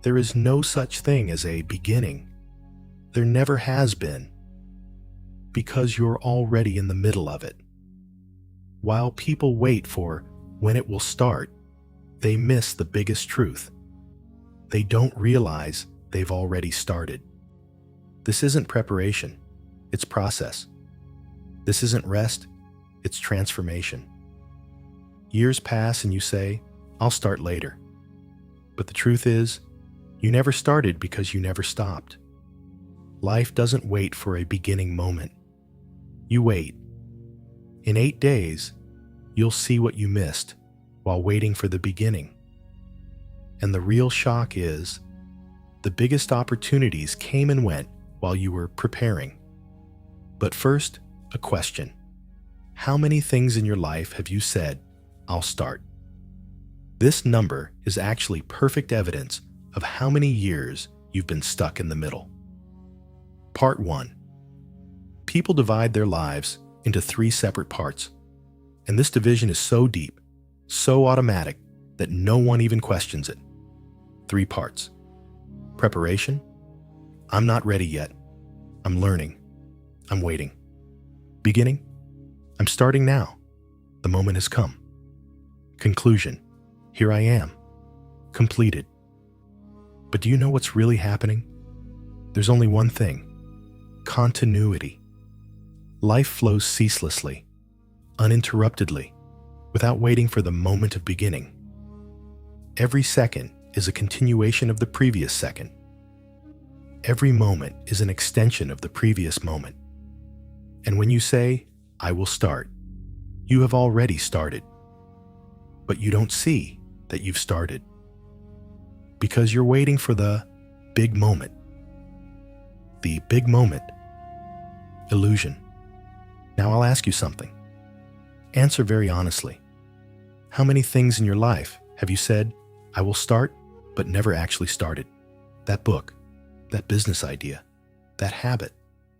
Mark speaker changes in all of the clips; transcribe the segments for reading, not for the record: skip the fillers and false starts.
Speaker 1: There is no such thing as a beginning. There never has been, because you're already in the middle of it. While people wait for when it will start, they miss the biggest truth. They don't realize they've already started. This isn't preparation, it's process. This isn't rest, it's transformation. Years pass and you say, I'll start later. But the truth is, you never started because you never stopped. Life doesn't wait for a beginning moment. You wait. In 8 days, you'll see what you missed while waiting for the beginning. And the real shock is, the biggest opportunities came and went while you were preparing. But first, a question. How many things in your life have you said, I'll start? This number is actually perfect evidence of how many years you've been stuck in the middle. Part 1. People divide their lives into 3 separate parts, and this division is so deep, so automatic, that no one even questions it. 3 parts. Preparation. I'm not ready yet. I'm learning. I'm waiting. Beginning. I'm starting now. The moment has come. Conclusion. Here I am. Completed. But do you know what's really happening? There's only one thing. Continuity. Life flows ceaselessly, uninterruptedly, without waiting for the moment of beginning. Every second is a continuation of the previous second. Every moment is an extension of the previous moment. And when you say, I will start, you have already started. But you don't see that you've started, because you're waiting for the big moment. The big moment. Illusion. Now I'll ask you something. Answer very honestly. How many things in your life have you said, I will start, but never actually started? That book, that business idea, that habit,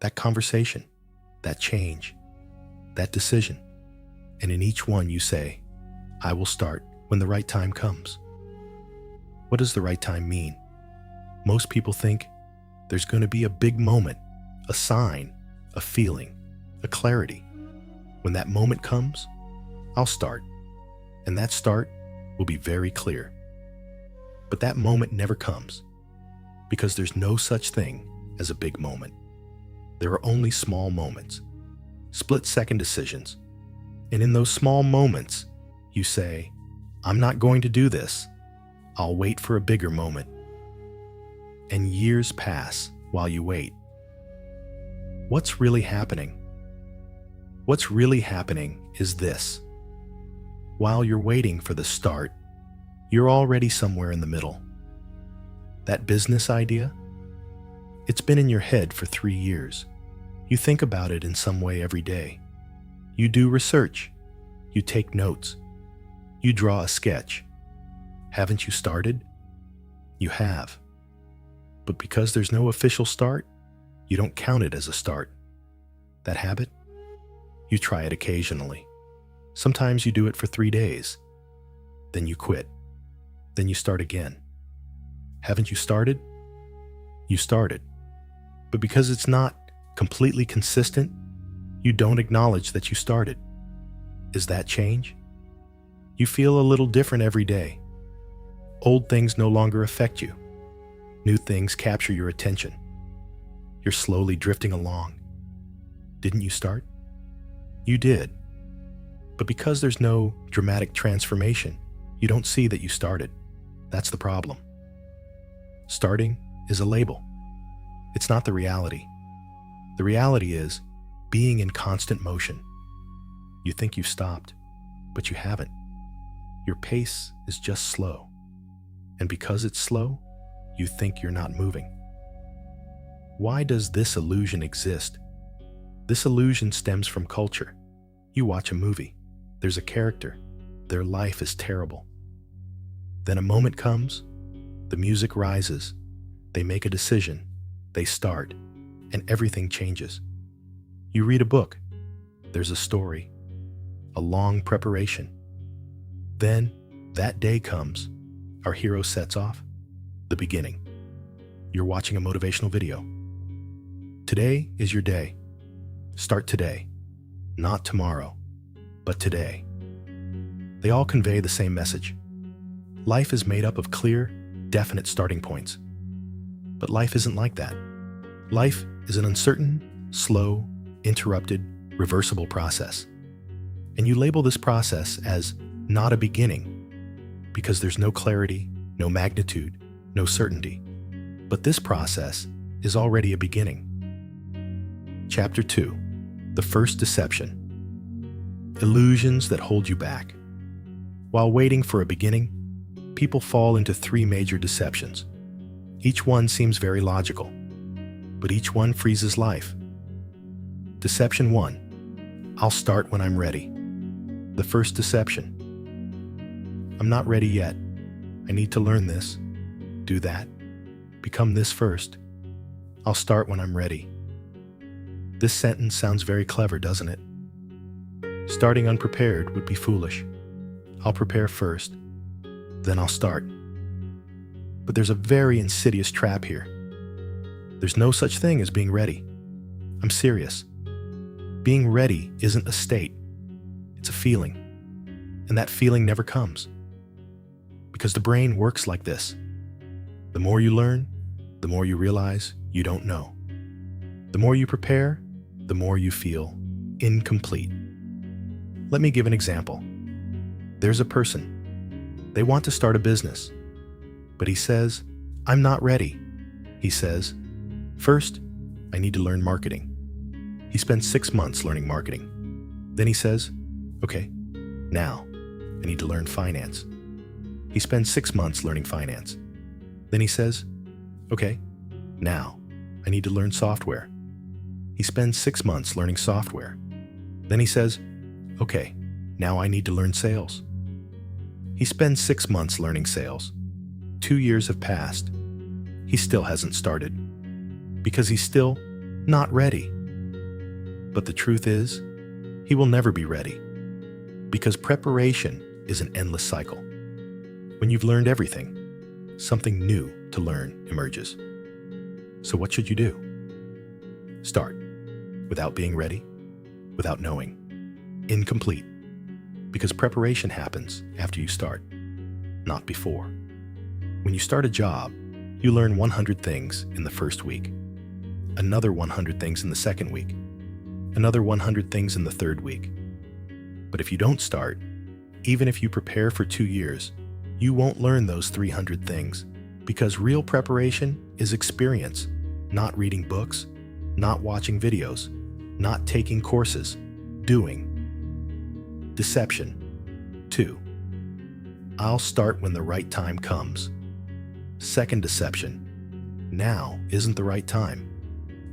Speaker 1: that conversation, that change, that decision. And in each one you say, I will start when the right time comes. What does the right time mean? Most people think there's going to be a big moment, a sign, a feeling, a clarity. When that moment comes, I'll start, and that start will be very clear. But that moment never comes, because there's no such thing as a big moment. There are only small moments, split-second decisions, and in those small moments, you say, I'm not going to do this. I'll wait for a bigger moment. And years pass while you wait. What's really happening? What's really happening is this. While you're waiting for the start, you're already somewhere in the middle. That business idea? It's been in your head for 3 years. You think about it in some way every day. You do research. You take notes. You draw a sketch. Haven't you started? You have. But because there's no official start, you don't count it as a start. That habit? You try it occasionally. Sometimes you do it for 3 days. Then you quit. Then you start again. Haven't you started? You started. But because it's not completely consistent, you don't acknowledge that you started. Is that change? You feel a little different every day. Old things no longer affect you. New things capture your attention. You're slowly drifting along. Didn't you start? You did. But because there's no dramatic transformation, you don't see that you started. That's the problem. Starting is a label. It's not the reality. The reality is being in constant motion. You think you've stopped, but you haven't. Your pace is just slow. And because it's slow, you think you're not moving. Why does this illusion exist? This illusion stems from culture. You watch a movie. There's a character. Their life is terrible. Then a moment comes. The music rises. They make a decision. They start. And everything changes. You read a book. There's a story. A long preparation. Then, that day comes. Our hero sets off. the beginning. You're watching a motivational video. Today is your day. Start today. Not tomorrow, but today. They all convey the same message. Life is made up of clear, definite starting points. But life isn't like that. Life is an uncertain, slow, interrupted, reversible process. And you label this process as not a beginning because there's no clarity, no magnitude, no certainty. But this process is already a beginning. Chapter 2. The first deception. Illusions that hold you back. While waiting for a beginning, people fall into 3 major deceptions. Each one seems very logical, but each one freezes life. Deception 1. I'll start when I'm ready. The first deception. I'm not ready yet. I need to learn this, do that, become this first. I'll start when I'm ready. This sentence sounds very clever, doesn't it? Starting unprepared would be foolish. I'll prepare first, then I'll start. But there's a very insidious trap here. There's no such thing as being ready. I'm serious. Being ready isn't a state. It's a feeling. And that feeling never comes. Because the brain works like this. The more you learn, the more you realize you don't know. The more you prepare, the more you feel incomplete. Let me give an example. There's a person. They want to start a business. But he says, I'm not ready. He says, first, I need to learn marketing. He spends 6 months learning marketing. Then he says, okay, now I need to learn finance. He spends 6 months learning finance. Then he says, okay, now I need to learn software. He spends 6 months learning software. Then he says, okay, now I need to learn sales. He spends 6 months learning sales. 2 years have passed. He still hasn't started because he's still not ready. But the truth is, he will never be ready because preparation is an endless cycle. When you've learned everything, something new to learn emerges. So what should you do? Start without being ready, without knowing, incomplete, because preparation happens after you start, not before. When you start a job, you learn 100 things in the first week, another 100 things in the second week, another 100 things in the third week. But if you don't start, even if you prepare for 2 years, you won't learn those 300 things because real preparation is experience, not reading books, not watching videos, not taking courses, doing. Deception 2. I'll start when the right time comes. Second deception. Now isn't the right time.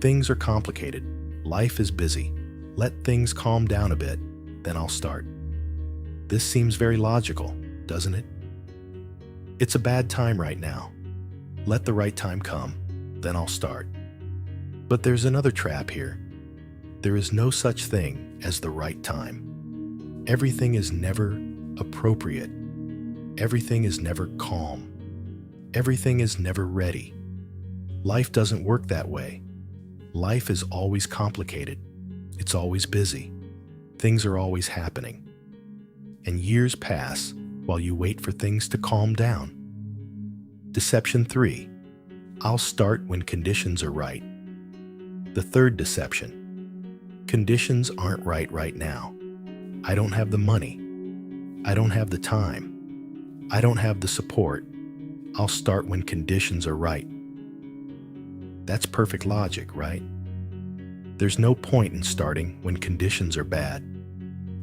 Speaker 1: Things are complicated. Life is busy. Let things calm down a bit, then I'll start. This seems very logical, doesn't it? It's a bad time right now. Let the right time come, then I'll start. But there's another trap here. There is no such thing as the right time. Everything is never appropriate. Everything is never calm. Everything is never ready. Life doesn't work that way. Life is always complicated. It's always busy. Things are always happening. And years pass while you wait for things to calm down. Deception 3. I'll start when conditions are right. The third deception. Conditions aren't right now. I don't have the money. I don't have the time. I don't have the support. I'll start when conditions are right. That's perfect logic, right? There's no point in starting when conditions are bad.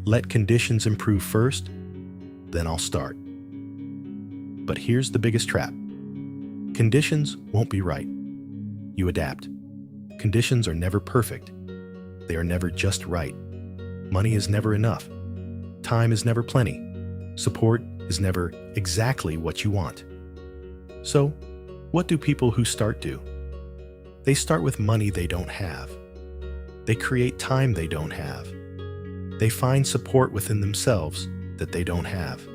Speaker 1: Let conditions improve first, then I'll start. But here's the biggest trap. Conditions won't be right. You adapt. Conditions are never perfect. They are never just right. Money is never enough. Time is never plenty. Support is never exactly what you want. So, what do people who start do? They start with money they don't have. They create time they don't have. They find support within themselves that they don't have.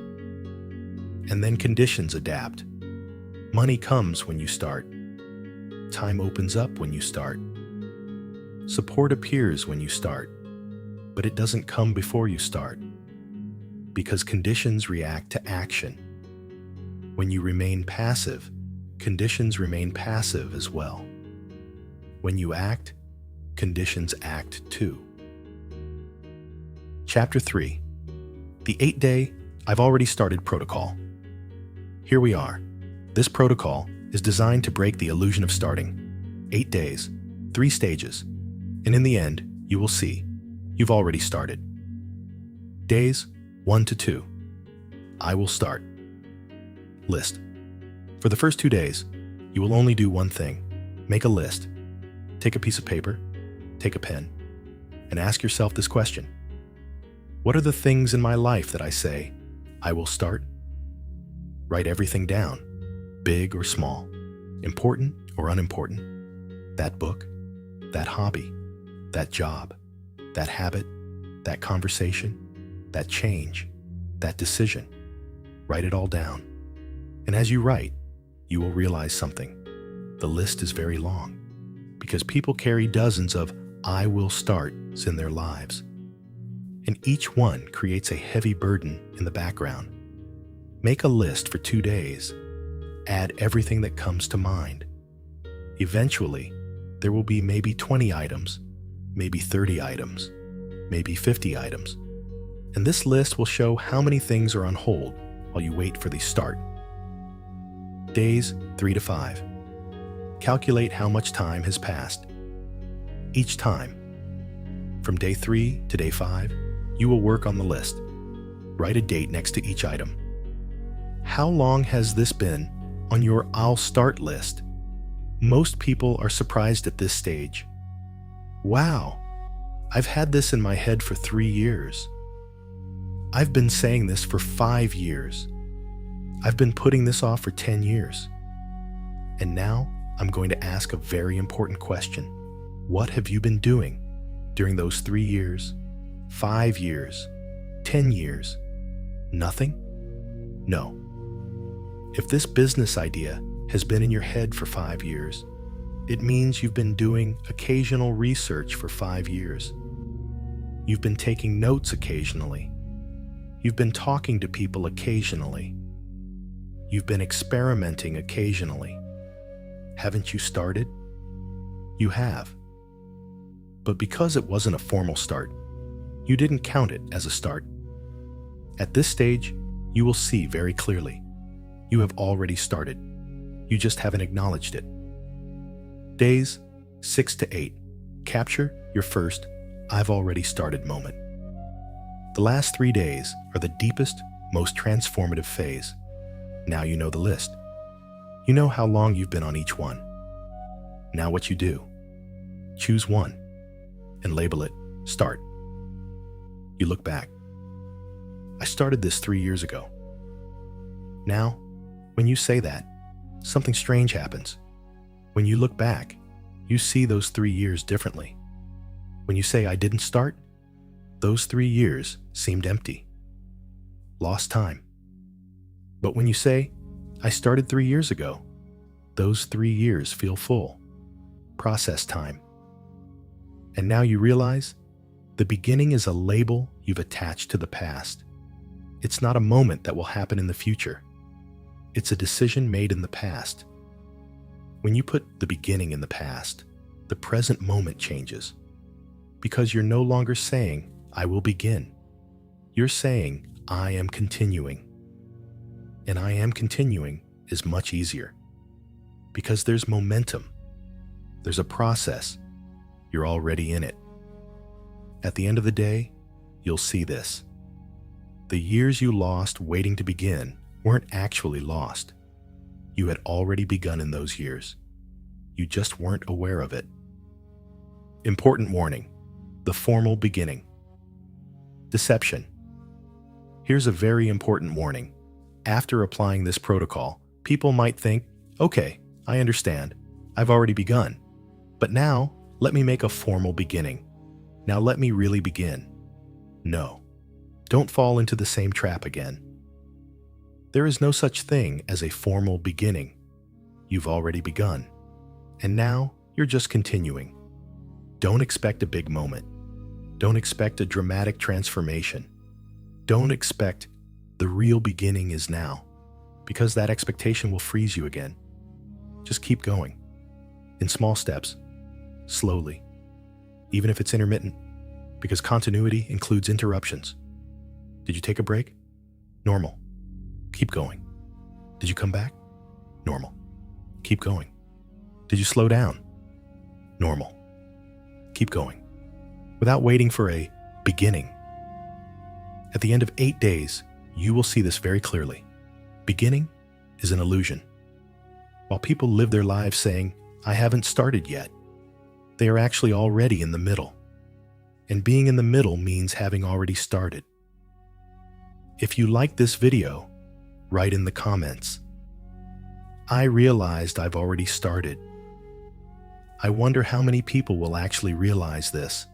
Speaker 1: And then conditions adapt. Money comes when you start. Time opens up when you start. Support appears when you start, but it doesn't come before you start, because conditions react to action. When you remain passive, conditions remain passive as well. When you act, conditions act too. Chapter 3. The 8-day I've already started protocol. Here we are. This protocol is designed to break the illusion of starting. 8 days, 3 stages, and in the end, you will see you've already started. Days 1 to 2. I will start. List. For the first 2 days, you will only do one thing. Make a list. Take a piece of paper, take a pen, and ask yourself this question. What are the things in my life that I say, I will start? Write everything down, big or small, important or unimportant. That book, that hobby, that job, that habit, that conversation, that change, that decision. Write it all down. And as you write, you will realize something. The list is very long because people carry dozens of I will starts in their lives. And each one creates a heavy burden in the background. Make a list for 2 days. Add everything that comes to mind. Eventually, there will be maybe 20 items, maybe 30 items, maybe 50 items. And this list will show how many things are on hold while you wait for the start. Days 3 to 5. Calculate how much time has passed. Each time, from day 3 to day 5, you will work on the list. Write a date next to each item. How long has this been on your I'll start list? Most people are surprised at this stage. Wow, I've had this in my head for 3 years. I've been saying this for 5 years. I've been putting this off for 10 years. And now I'm going to ask a very important question. What have you been doing during those 3 years, 5 years, 10 years? Nothing? No. If this business idea has been in your head for 5 years, it means you've been doing occasional research for 5 years. You've been taking notes occasionally. You've been talking to people occasionally. You've been experimenting occasionally. Haven't you started? You have. But because it wasn't a formal start, you didn't count it as a start. At this stage, you will see very clearly. You have already started. You just haven't acknowledged it. Days 6 to 8. Capture your first I've already started moment. The last 3 days are the deepest, most transformative phase. Now you know the list. You know how long you've been on each one. Now what you do. Choose one and label it Start. You look back. I started this 3 years ago. Now, when you say that, something strange happens. When you look back, you see those 3 years differently. When you say I didn't start, those 3 years seemed empty. Lost time. But when you say, I started 3 years ago, those 3 years feel full. Process time. And now you realize the beginning is a label you've attached to the past. It's not a moment that will happen in the future. It's a decision made in the past. When you put the beginning in the past, the present moment changes. Because you're no longer saying, I will begin. You're saying, I am continuing. And I am continuing is much easier. Because there's momentum. There's a process. You're already in it. At the end of the day, you'll see this. The years you lost waiting to begin weren't actually lost. You had already begun in those years. You just weren't aware of it. Important warning. The formal beginning. Deception. Here's a very important warning. After applying this protocol, people might think, okay, I understand. I've already begun. But now, let me make a formal beginning. Now let me really begin. No. Don't fall into the same trap again. There is no such thing as a formal beginning. you've already begun. And now you're just continuing. Don't expect a big moment. Don't expect a dramatic transformation. Don't expect the real beginning is now, because that expectation will freeze you again. Just keep going. In small steps, slowly, even if it's intermittent, because continuity includes interruptions. Did you take a break? Normal. Keep going. Did you come back? Normal. Keep going. Did you slow down? Normal. Keep going. Without waiting for a beginning. At the end of 8 days, you will see this very clearly. Beginning is an illusion. While people live their lives saying, I haven't started yet, they are actually already in the middle. And being in the middle means having already started. If you like this video, write in the comments, I realized I've already started. I wonder how many people will actually realize this.